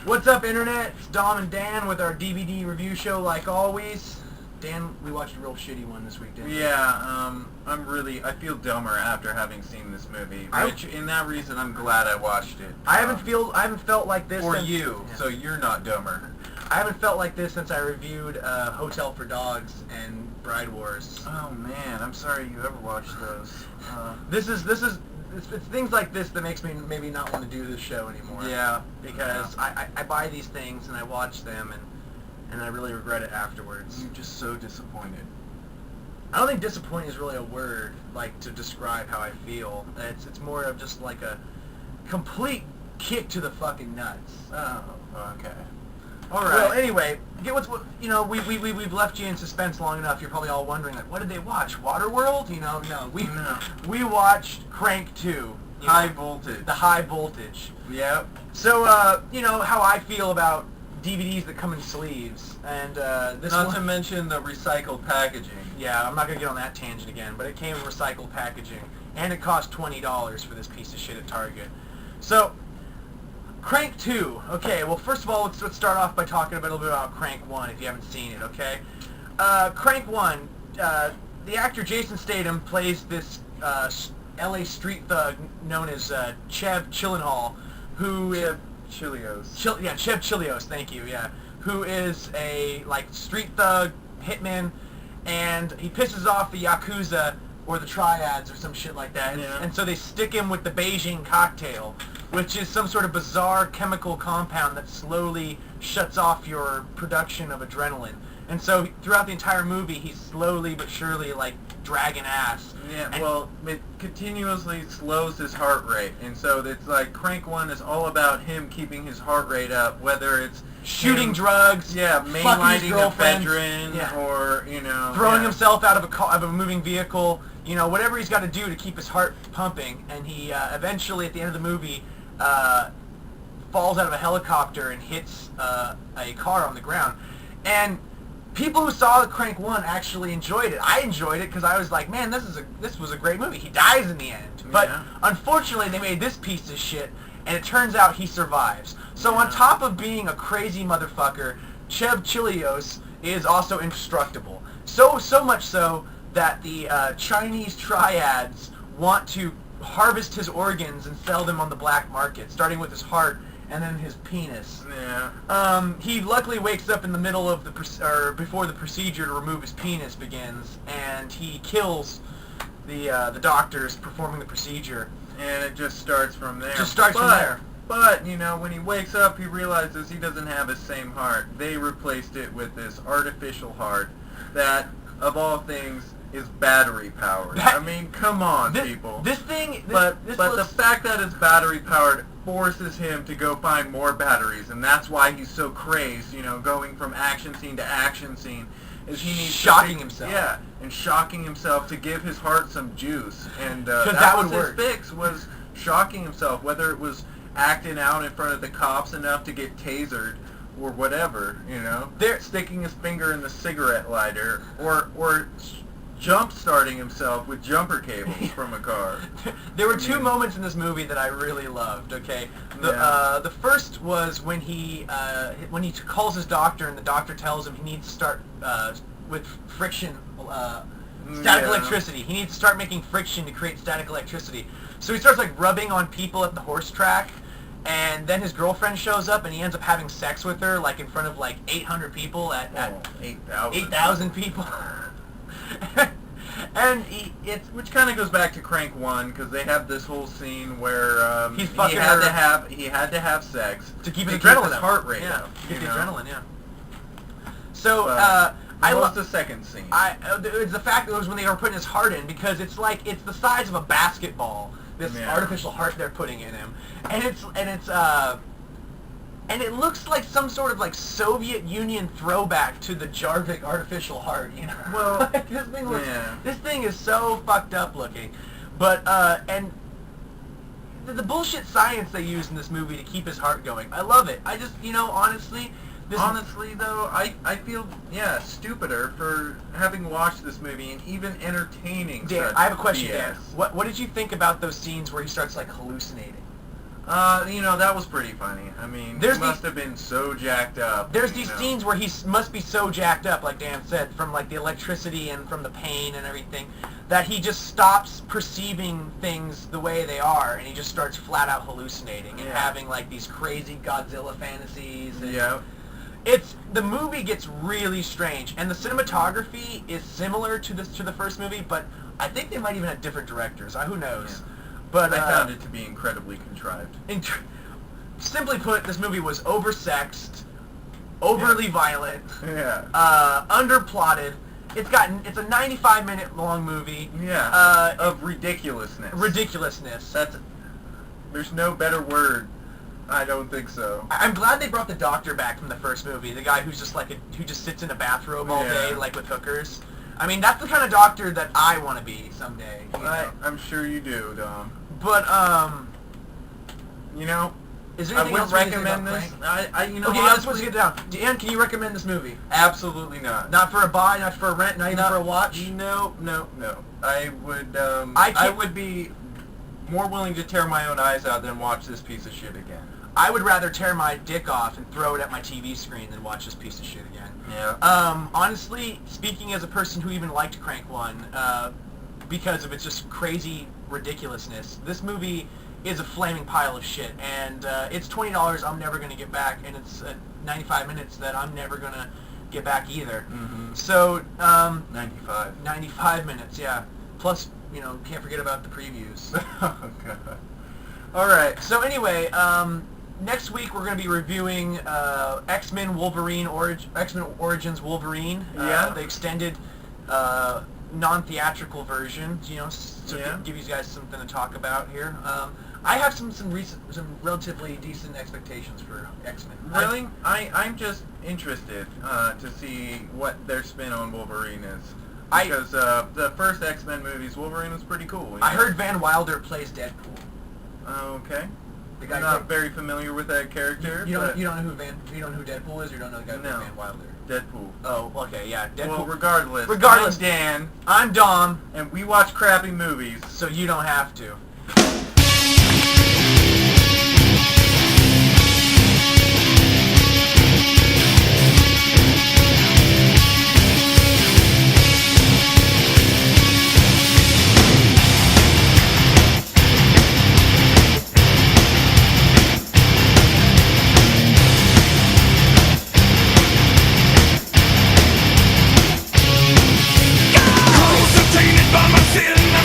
What's up, Internet? It's Dom and Dan with our DVD review show, like always. Dan, we watched a real shitty one this week, didn't we? Yeah, I feel dumber after having seen this movie. Which, in that reason, I'm glad I watched it. I haven't felt like this For since, you, yeah. so you're not dumber. I haven't felt like this since I reviewed Hotel for Dogs and Bride Wars. Oh man, I'm sorry you ever watched those. It's things like this that makes me maybe not want to do this show anymore. Yeah. Because I buy these things and I watch them and I really regret it afterwards. You're just so disappointed. I don't think disappointing is really a word, like, to describe how I feel. It's more of just like a complete kick to the fucking nuts. Oh, okay. All right. Well, anyway, we've left you in suspense long enough. You're probably all wondering, like, what did they watch? Waterworld? No. We watched Crank 2. High voltage. The high voltage. Yep. So, how I feel about DVDs that come in sleeves, and this Not one, to mention the recycled packaging. Yeah, I'm not gonna get on that tangent again, but it came in recycled packaging, and it cost $20 for this piece of shit at Target. So, Crank 2. Okay, well, first of all, let's start off by talking a little bit about Crank 1, if you haven't seen it, okay? Crank 1, the actor Jason Statham plays this LA street thug known as Chev Chillinghall, who is... Chilios. Chev Chilios, thank you, yeah. Who is a, street thug, hitman, and he pisses off the Yakuza or the Triads or some shit like that. Yeah. And so they stick him with the Beijing cocktail, which is some sort of bizarre chemical compound that slowly shuts off your production of adrenaline. And so throughout the entire movie, he's slowly but surely, dragging ass. Yeah, and well, it continuously slows his heart rate, and so it's like Crank 1 is all about him keeping his heart rate up, whether it's shooting him, drugs, yeah, fucking his mainlighting a girlfriends, veteran, yeah, or, throwing himself out of a moving vehicle, whatever he's got to do to keep his heart pumping, and he eventually, at the end of the movie, falls out of a helicopter and hits a car on the ground. And people who saw Crank 1 actually enjoyed it. I enjoyed it because I was like, man, this was a great movie. He dies in the end. But unfortunately, they made this piece of shit, and it turns out he survives. So on top of being a crazy motherfucker, Chev Chilios is also indestructible. So much so that the Chinese Triads want to harvest his organs and sell them on the black market, starting with his heart and then his penis. Yeah. He luckily wakes up in the middle of before the procedure to remove his penis begins, and he kills the doctors performing the procedure. And it just starts from there. From there. But, when he wakes up, he realizes he doesn't have his same heart. They replaced it with this artificial heart that, of all things, is battery powered. I mean, come on, people. The fact that it's battery powered forces him to go find more batteries, and that's why he's so crazed, going from action scene to action scene. Is he needs shocking himself. Yeah, and shocking himself to give his heart some juice. And that was would work. His fix, was shocking himself, whether it was acting out in front of the cops enough to get tasered, or whatever, sticking his finger in the cigarette lighter, or jump-starting himself with jumper cables from a car. There were two moments in this movie that I really loved, okay? The first was when he calls his doctor, and the doctor tells him he needs to start with friction, static electricity. He needs to start making friction to create static electricity. So he starts, rubbing on people at the horse track, and then his girlfriend shows up, and he ends up having sex with her, in front of, 800 people at 8,000 people. And which kind of goes back to Crank 1, because they have this whole scene where he had to have sex to keep his adrenaline his heart rate up. up. To get the adrenaline, yeah. So I love the second scene. It's the fact that it was when they were putting his heart in, because it's the size of a basketball. This artificial heart they're putting in him, and it looks like some sort of Soviet Union throwback to the Jarvik artificial heart, Well, this thing is so fucked up looking, but and the bullshit science they use in this movie to keep his heart going, I love it. I just honestly. Honestly, though, I feel, stupider for having watched this movie and even entertaining Dan, such I have a question, BS. Dan. What did you think about those scenes where he starts, hallucinating? That was pretty funny. I mean, he must have been so jacked up. There's these scenes where he must be so jacked up, like Dan said, from like the electricity and from the pain and everything, that he just stops perceiving things the way they are, and he just starts flat out hallucinating and having like these crazy Godzilla fantasies. And the movie gets really strange, and the cinematography is similar to the first movie, but I think they might even have different directors. Who knows? Yeah. But I found it to be incredibly contrived. Simply put, this movie was oversexed, overly violent, underplotted. It's a 95-minute long movie. Yeah. Of ridiculousness. Ridiculousness. There's no better word. I don't think so. I'm glad they brought the doctor back from the first movie. The guy who's just who just sits in a bathrobe all day, like with hookers. I mean, that's the kind of doctor that I want to be someday. I'm sure you do, Dom. But is there I anything would else recommend this. Okay, let's get it down. Dan, can you recommend this movie? Absolutely not. Not for a buy, not for a rent, not even for a watch. No. I would. I would be more willing to tear my own eyes out than watch this piece of shit again. I would rather tear my dick off and throw it at my TV screen than watch this piece of shit again. Yeah. Honestly, speaking as a person who even liked Crank 1, because of its just crazy ridiculousness, this movie is a flaming pile of shit, and it's $20 I'm never going to get back, and it's 95 minutes that I'm never going to get back either. Mm-hmm. So, 95 minutes, yeah. Plus, can't forget about the previews. Oh, God. All right. So anyway, next week we're going to be reviewing X-Men Origins Wolverine, the extended non-theatrical version, to give you guys something to talk about here. I have some relatively decent expectations for X-Men. Really? I'm just interested to see what their spin on Wolverine is. Because the first X-Men movies, Wolverine was pretty cool. I heard Van Wilder plays Deadpool. Okay. The guy I'm not very familiar with that character. You don't know who Deadpool is? Or you don't know the guy who plays Van Wilder? Deadpool. Oh, okay, yeah. Deadpool. Well, regardless. I'm Dan. I'm Dom. And we watch crappy movies. So you don't have to.